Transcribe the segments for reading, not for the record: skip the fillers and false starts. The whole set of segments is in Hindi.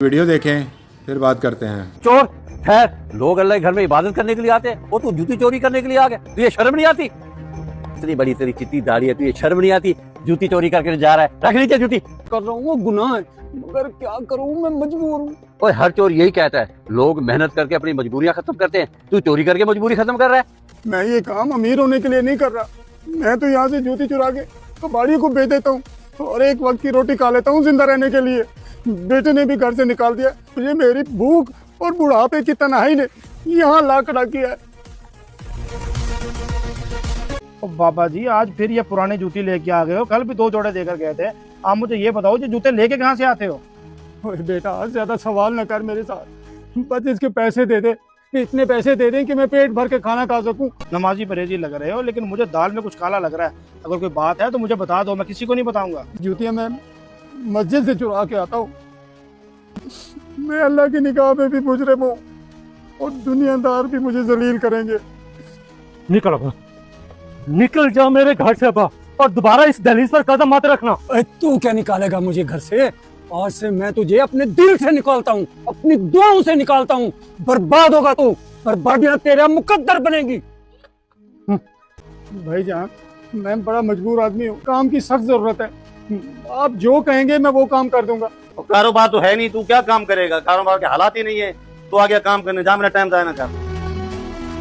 वीडियो देखें फिर बात करते हैं। चोर ठहर, लोग अल्लाह के घर में इबादत करने के लिए आते हैं, वो तू जूती चोरी करने के लिए आ गया। तुझे शर्म नहीं आती? इतनी बड़ी तेरी चिट्टी दाढ़ी है, तुझे शर्म नहीं आती? जूती चोरी करके जा रहा है, रख लीजिए जूती। कर रहा हूँ, वो गुनाह है, मगर क्या करूँ, मैं मजबूर हूँ। और हर चोर यही कहता है, लोग मेहनत करके अपनी मजबूरियां खत्म करते हैं, तू चोरी करके मजबूरी खत्म कर रहा है। मैं ये काम अमीर होने के लिए नहीं कर रहा। मैं तो यहाँ से जूती चुरा के कबाड़ी को बेच देता हूँ और एक वक्त की रोटी खा लेता हूँ जिंदा रहने के लिए। बेटे ने भी घर से निकाल दिया, मुझे मेरी भूख और बुढ़ापे की तन्हाई ने यहाँ ला खड़ा किया है। बाबा जी, आज फिर ये पुराने जूती लेके आ गए हो। कल भी 2 जोड़े देकर गए थे। आप मुझे ये बताओ, ये जूते लेके कहाँ से आते हो? ओए बेटा, ज्यादा सवाल न कर मेरे साथ, बस इसके पैसे दे दे, इतने पैसे दे दें कि मैं पेट भर के खाना खा सकूं। नमाजी परहेजी लग रहे हो, लेकिन मुझे दाल में कुछ काला लग रहा है। अगर कोई बात है तो मुझे बता दो, मैं किसी को नहीं बताऊंगा। जूतियां मैं मस्जिद से चुरा के आता हूँ। मैं अल्लाह की निगाह में भी मुजरिम हूँ और दुनियादार भी मुझे जलील करेंगे। निकल अब, निकल जा मेरे घर से अब, और दोबारा इस दहलीज पर कदम मत रखना। तू क्या निकालेगा मुझे घर से? आज से मैं तुझे अपने दिल से निकालता हूँ, अपनी दुआओं से निकालता हूँ। बर्बाद होगा तू, बर्बादियां तेरा मुकद्दर बनेगी। भाईजान, मैं बड़ा मजबूर आदमी हूँ, काम की सख्त जरूरत है। आप जो कहेंगे मैं वो काम कर दूंगा। कारोबार तो है नहीं, तू क्या काम करेगा? कारोबार के हालात ही नहीं है, तो आ गया काम करने। जा, मेरा टाइम जाया ना कर।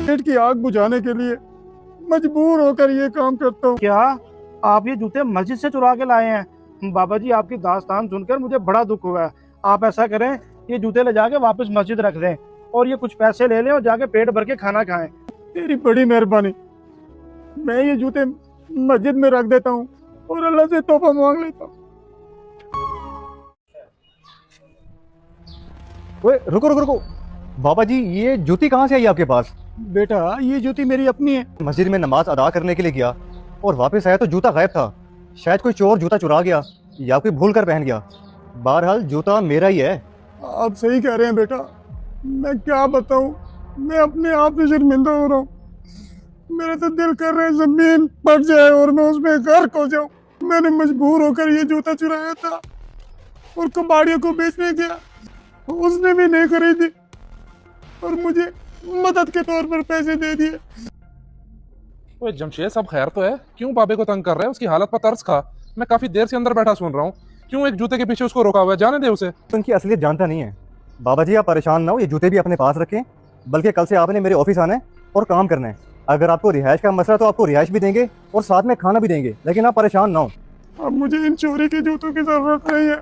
पेट की आग बुझाने के लिए मजबूर होकर ये काम करता हूँ। क्या आप ये जूते मस्जिद से चुरा के लाए हैं? बाबा जी, आपकी दास्तान सुनकर मुझे बड़ा दुख हुआ है। आप ऐसा करें, ये जूते ले जाके वापस मस्जिद रख दें और ये कुछ पैसे ले लें और जाके पेट भर के खाना खाएं। तेरी बड़ी मेहरबानी। मैं ये जूते मस्जिद में रख देता हूँ और अल्लाह से तौबा मांग लेता हूँ। ओए रुको रुको रुको, बाबा जी ये जूती कहाँ से आई आपके पास? बेटा, ये जूती मेरी अपनी है। मस्जिद में नमाज अदा करने के लिए गया और वापस आया तो जूता गायब था। शायद कोई चोर जूता चुरा गया या कोई भूल कर पहन गया। बहरहाल जूता मेरा ही है। आप सही कह रहे हैं बेटा, मैं क्या बताऊं, मैं अपने आप से शर्मिंदा हो रहा हूँ। मेरा तो दिल कर रहा है जमीन फट जाए और मैं उसमें गर्क हो जाऊं। मैंने मजबूर होकर ये जूता चुराया था और कबाड़ियों को बेचने गया, उसने भी नहीं खरीदी और मुझे मदद के तौर पर पैसे दे दिए। ओए जमशेद, सब खैर तो है? क्यों बाबे को तंग कर रहा है? उसकी हालत पर तरस खा। मैं काफी देर से अंदर बैठा सुन रहा हूँ, क्यों एक जूते के पीछे उसको रोका हुआ है? जाने दे उसे। उनकी असलियत जानता नहीं है। बाबा जी आप परेशान ना हो, ये जूते भी अपने पास रखें, बल्कि कल से आपने मेरे ऑफिस आना है और काम करना है। अगर आपको रिहाइश का मसला तो आपको रिहाइश भी देंगे और साथ में खाना भी देंगे, लेकिन आप परेशान ना हो। अब मुझे इन चोरी के जूतों की जरूरत नहीं है।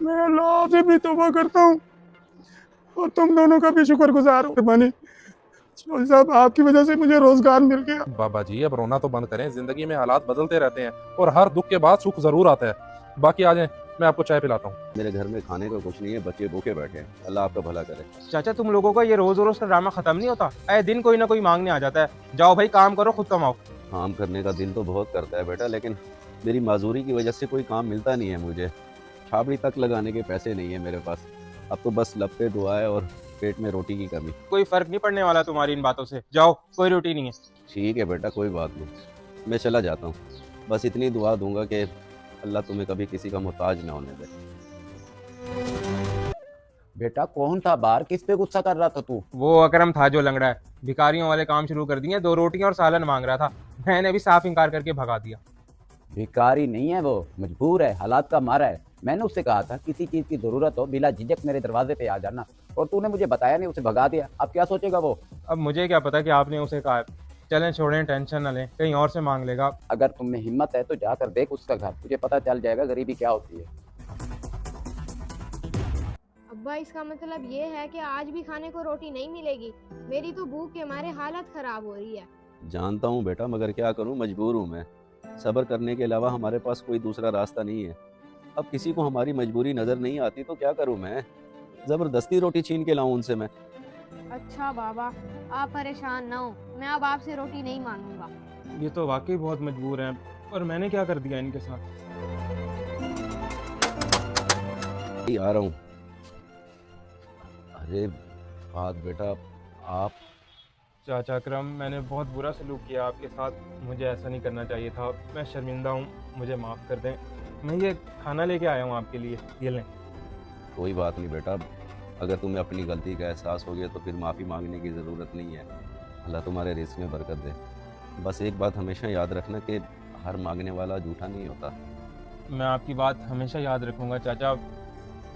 मैं अल्लाह से भी तौबा करता हूँ और तुम दोनों का भी शुक्रगुजार हूँ। मेहरबानी चौधरी साहब, आपकी वजह से मुझे रोजगार मिल गया। बाबा जी अब रोना तो बंद करें। जिंदगी में हालात बदलते रहते हैं और हर दुख के बाद सुख जरूर आता है। बाकी आ जाए, मैं आपको चाय पिलाता हूँ। मेरे घर में खाने को कुछ नहीं है, बच्चे भूखे बैठे हैं। अल्लाह आपका भला करे। चाचा, तुम लोगों का ये रोज रोज का ड्रामा खत्म नहीं होता? आए दिन कोई ना कोई मांगने आ जाता है। जाओ भाई, काम करो, खुद कमाओ। काम करने का दिल तो बहुत करता है बेटा, लेकिन मेरी माजूरी की वजह से कोई काम मिलता नहीं है मुझे। छाबड़ी तक लगाने के पैसे नहीं है मेरे पास। अब तो बस लब पे दुआ है और पेट में रोटी की कमी। कोई फर्क नहीं पड़ने वाला तुम्हारी इन बातों से। जाओ, कोई रोटी नहीं है। ठीक है बेटा, कोई बात नहीं, मैं चला जाता हूँ। बस इतनी दुआ दूंगा कि अल्लाह तुम्हें कभी किसी का मोहताज ना होने दे। बेटा कौन था बाहर, किस पे गुस्सा कर रहा था तू? वो अकरम था जो लंगड़ा है, भिखारियों वाले काम शुरू कर दिए। 2 रोटियां और सालन मांग रहा था, मैंने भी साफ इनकार करके भगा दिया। भिखारी नहीं है वो, मजबूर है, हालात का मारा है। मैंने उससे कहा था किसी चीज की जरूरत हो बिला झिझक मेरे दरवाजे पे आ जाना, और तूने मुझे बताया नहीं, उसे भगा दिया। अब क्या सोचेगा वो? अब मुझे क्या पता कि आपने उसे कहा। चलें, छोड़ें, टेंशन न लें, कहीं और से मांग लेगा। अगर तुम में हिम्मत है तो जाकर देख उसका घर, तुझे पता चल जाएगा गरीबी क्या होती है। अब्बा, इसका मतलब ये है कि आज भी खाने को रोटी नहीं मिलेगी? मेरी तो भूख के मारे हालत खराब हो रही है। जानता हूँ बेटा, मगर क्या करूँ, मजबूर हूँ मैं। सब्र करने के अलावा हमारे पास कोई दूसरा रास्ता नहीं है। अब किसी को हमारी मजबूरी नजर नहीं आती तो क्या करूँ मैं? जबरदस्ती रोटी छीन के लाऊं उनसे मैं? अच्छा बाबा, आप परेशान ना हो, मैं अब आपसे रोटी नहीं मांगूंगा। ये तो वाकई बहुत मजबूर हैं, और मैंने क्या कर दिया इनके साथ? आ रहा हूँ। अरे बात बेटा, आप चाचा अकरम, मैंने बहुत बुरा सलूक किया आपके साथ। मुझे ऐसा नहीं करना चाहिए था। मैं शर्मिंदा हूँ, मुझे माफ़ कर दें। मैं ये खाना लेके आया हूँ आपके लिए, ये लें। कोई बात नहीं बेटा, अगर तुम्हें अपनी गलती का एहसास हो गया तो फिर माफ़ी मांगने की ज़रूरत नहीं है। अल्लाह तुम्हारे रिस्क में बरकत दे। बस एक बात हमेशा याद रखना कि हर मांगने वाला झूठा नहीं होता। मैं आपकी बात हमेशा याद रखूँगा चाचा।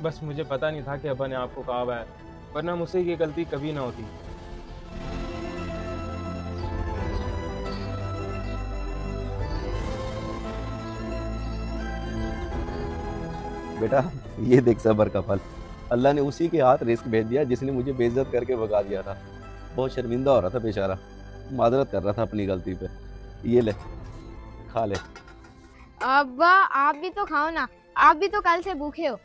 बस मुझे पता नहीं था कि अब्बा ने आपको कहा हुआ है, वरना मुझसे ये गलती कभी ना होती। बेटा ये देख सबर का फल, अल्लाह ने उसी के हाथ रिस्क भेज दिया जिसने मुझे बेइज्जत करके भगा दिया था। बहुत शर्मिंदा हो रहा था बेचारा, माजरत कर रहा था अपनी गलती पे। ये ले खा ले। अब्बा आप भी तो खाओ ना, आप भी तो कल से भूखे हो।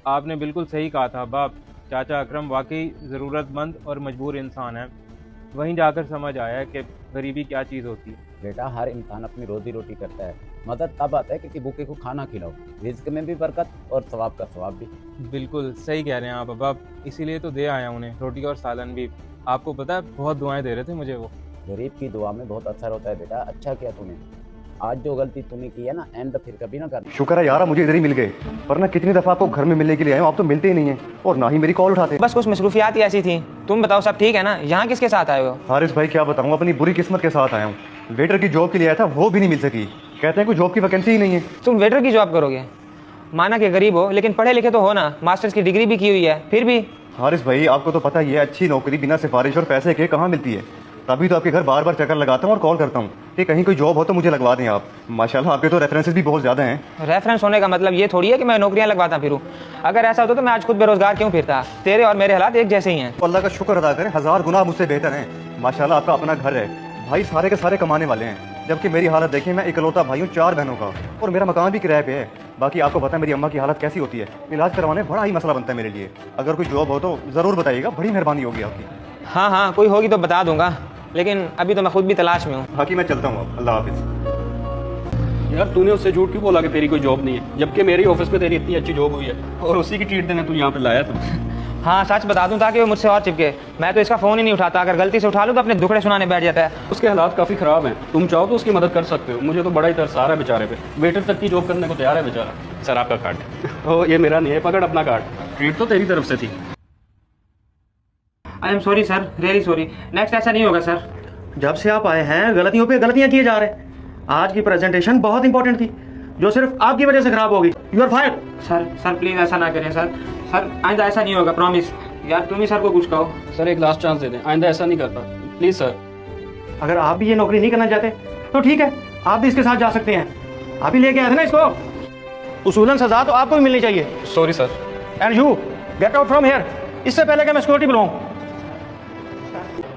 आपने बिल्कुल सही कहा था अब्बा। चाचा अकरम वाकई ज़रूरतमंद और मजबूर इंसान है। वहीं जाकर समझ आया कि गरीबी क्या चीज़ होती है। बेटा हर इंसान अपनी रोजी रोटी करता है, मदद तब आता है किसी भूखे को खाना खिलाओ। रिज्क में भी बरकत और सवाब का सवाब भी। बिल्कुल सही कह रहे हैं आप अब्बा, इसीलिए तो दे आया उन्हें रोटी और सालन भी। आपको पता है बहुत दुआएं दे रहे थे मुझे वो। गरीब की दुआ में बहुत असर होता है बेटा। अच्छा किया तूने, आज जो गलती तूने की है ना, एंड फिर कभी ना कर। शुक्र है यार मुझे इधर ही मिल गए, वरना कितनी दफ़ा आपको घर में मिलने के लिए आया हूँ, आप तो मिलते ही नहीं है और ना ही मेरी कॉल उठाते। बस कुछ मसरूफियात ही ऐसी थी। तुम बताओ सब ठीक है ना? यहाँ किसके साथ आए हो? हारिस भाई क्या बताऊँ, अपनी बुरी किस्मत के साथ आया हूँ। वेटर की जॉब के लिए आया था, वो भी नहीं मिल सकी। कहते हैं कोई जॉब की वैकेंसी ही नहीं है। तुम वेटर की जॉब करोगे? माना कि गरीब हो, लेकिन पढ़े लिखे तो हो ना, मास्टर्स की डिग्री भी की हुई है, फिर भी। हारिस भाई आपको तो पता ही है, अच्छी नौकरी बिना सिफारिश और पैसे के कहाँ मिलती है। तभी तो आपके घर बार बार चक्कर लगाता हूँ और कॉल करता हूँ कि कहीं कोई जॉब हो तो मुझे लगवा दें आप। माशाल्लाह आपके तो रेफरेंसेस भी बहुत ज़्यादा हैं। रेफरेंस होने का मतलब ये थोड़ी है कि मैं नौकरियाँ लगवाता फिरूँ। अगर ऐसा होता तो मैं आज खुद बेरोजगार क्यों फिरता? तेरे और मेरे हालात एक जैसे ही हैं। तो अल्लाह का शुक्र अदा करें, 1000 गुना मुझसे बेहतर हैं। माशाल्लाह आपका अपना घर है, भाई सारे के सारे कमाने वाले हैं। जबकि मेरी हालत देखिए, मैं इकलौता भाई हूँ 4 बहनों का, और मेरा मकान भी किराए पे है। बाकी आपको पता है मेरी अम्मा की हालत कैसी होती है, इलाज करवाने बड़ा ही मसला बनता है मेरे लिए। अगर कोई जॉब हो तो ज़रूर बताइएगा, बड़ी मेहरबानी होगी आपकी। हाँ हाँ कोई होगी तो बता दूंगा, लेकिन अभी तो मैं खुद भी तलाश में हूँ। बाकी मैं चलता हूँ, अल्लाह हाफिज़। यार तूने उससे झूठ क्यों बोला कि तेरी कोई जॉब नहीं है, जबकि मेरी ऑफिस में तेरी इतनी अच्छी जॉब हुई है और उसी की ट्रीट देने तू यहाँ पे लाया तू। हाँ सच बता दूं ताकि वो मुझसे और चिपके। मैं तो इसका फ़ोन ही नहीं उठाता, अगर गलती से उठा लूँ तो अपने दुखड़े सुनाने बैठ जाता है। उसके हालात काफ़ी ख़राब हैं, तुम चाहो तो उसकी मदद कर सकते हो। मुझे तो बड़ा ही तरस आ रहा है बेचारे पे, वेटर तक की जॉब करने को तैयार है बेचारा। सर आपका कार्ड। ओ ये मेरा नहीं है, पकड़ अपना कार्ड। ट्रीट तो तेरी तरफ से थी। I am sorry sir, really sorry. Next ऐसा नहीं होगा सर। जब से आप आए हैं गलतियों पे गलतियां किए जा रहे हैं। आज की प्रेजेंटेशन बहुत इंपॉर्टेंट थी, जो सिर्फ आपकी वजह से खराब होगी। You are fired. Sir please ऐसा ना करें सर। सर आइंदा ऐसा नहीं होगा, प्रॉमिस। यार तुम ही सर को कुछ कहो। सर एक लास्ट चांस दे दें, आइंदा ऐसा नहीं करता प्लीज़ सर। अगर आप भी ये नौकरी नहीं करना चाहते तो ठीक है, आप भी इसके साथ जा सकते हैं। आप ही लेके आए थे ना इसको, उसूलन सजा तो आपको भी मिलनी चाहिए। Sorry sir. And you get out from here, इससे पहले कि मैं सिक्योरिटी बुलाऊं।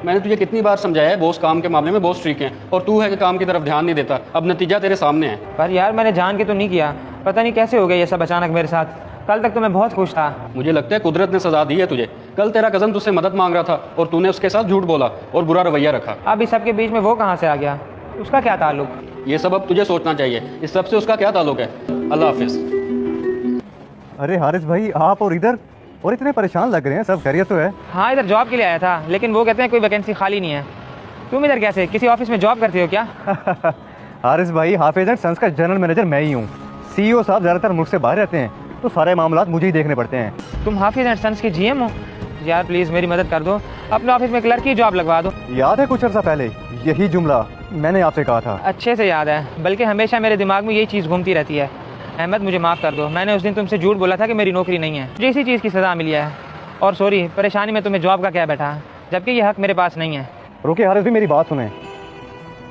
मैंने तुझे कितनी बार समझाया है, बॉस काम के मामले में बहुत स्ट्रिक्ट हैं और तू है कि काम की तरफ ध्यान नहीं देता। अब नतीजा तेरे सामने है। पर यार मैंने जान के तो नहीं किया, पता नहीं कैसे हो गया ये सब अचानक मेरे साथ। कल तक तो मैं बहुत खुश था। मुझे लगता है कुदरत ने सजा दी है तुझे। कल तेरा कज़न तुझसे मदद मांग रहा था और तूने उसके साथ झूठ बोला और बुरा रवैया रखा। अब इस सब के बीच में वो कहाँ से आ गया? उसका क्या ताल्लुक? ये सब अब तुझे सोचना चाहिए, इस सब से उसका क्या ताल्लुक है। अल्लाह हाफिज़। अरे हारिस भाई आप और इधर और इतने परेशान लग रहे हैं, सब खैरियत तो है? हाँ इधर जॉब के लिए आया था, लेकिन वो कहते हैं कोई वैकेंसी खाली नहीं है। तुम इधर कैसे, किसी ऑफिस में जॉब करते हो क्या? हारिस भाई हाफिज़ एंड सन्स का जनरल मैनेजर मैं ही हूँ। CEO साहब ज़्यादातर मुझसे बाहर रहते हैं तो सारे मामलात मुझे ही देखने पड़ते हैं। तुम हाफिज़ एंड सन्स के GM हो? यार प्लीज़ मेरी मदद कर दो, अपने ऑफिस में क्लर्क की जॉब लगवा दो। याद है कुछ अर्सा पहले यही जुमला मैंने आपसे कहा था? अच्छे से याद है, बल्कि हमेशा मेरे दिमाग में यही चीज़ घूमती रहती है। अहमद मुझे माफ़ कर दो, मैंने उस दिन तुमसे झूठ बोला था कि मेरी नौकरी नहीं है। मुझे इसी चीज़ की सज़ा मिली है। और सॉरी, परेशानी में तुम्हें जॉब का क्या बैठा, जबकि ये हक मेरे पास नहीं है। रुके हारिस भी मेरी बात सुने।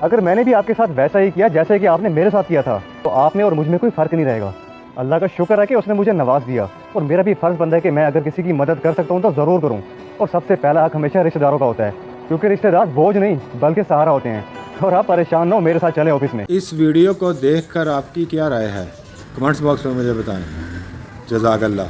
अगर मैंने भी आपके साथ वैसा ही किया जैसे कि आपने मेरे साथ किया था तो आप में और मुझ में कोई फ़र्क नहीं रहेगा। अल्लाह का शुक्र है कि उसने मुझे नवाज दिया और मेरा भी फ़र्ज़ बनता है कि मैं अगर किसी की मदद कर सकता हूँ तो ज़रूर करूँ। और सबसे पहला हक हमेशा रिश्तेदारों का होता है, क्योंकि रिश्तेदार बोझ नहीं बल्कि सहारा होते हैं। और आप परेशान ना हो, मेरे साथ चलें ऑफिस में। इस वीडियो को देखकर आपकी क्या राय है, कमेंट्स बॉक्स में मुझे बताएं। जज़ाकल्लाह।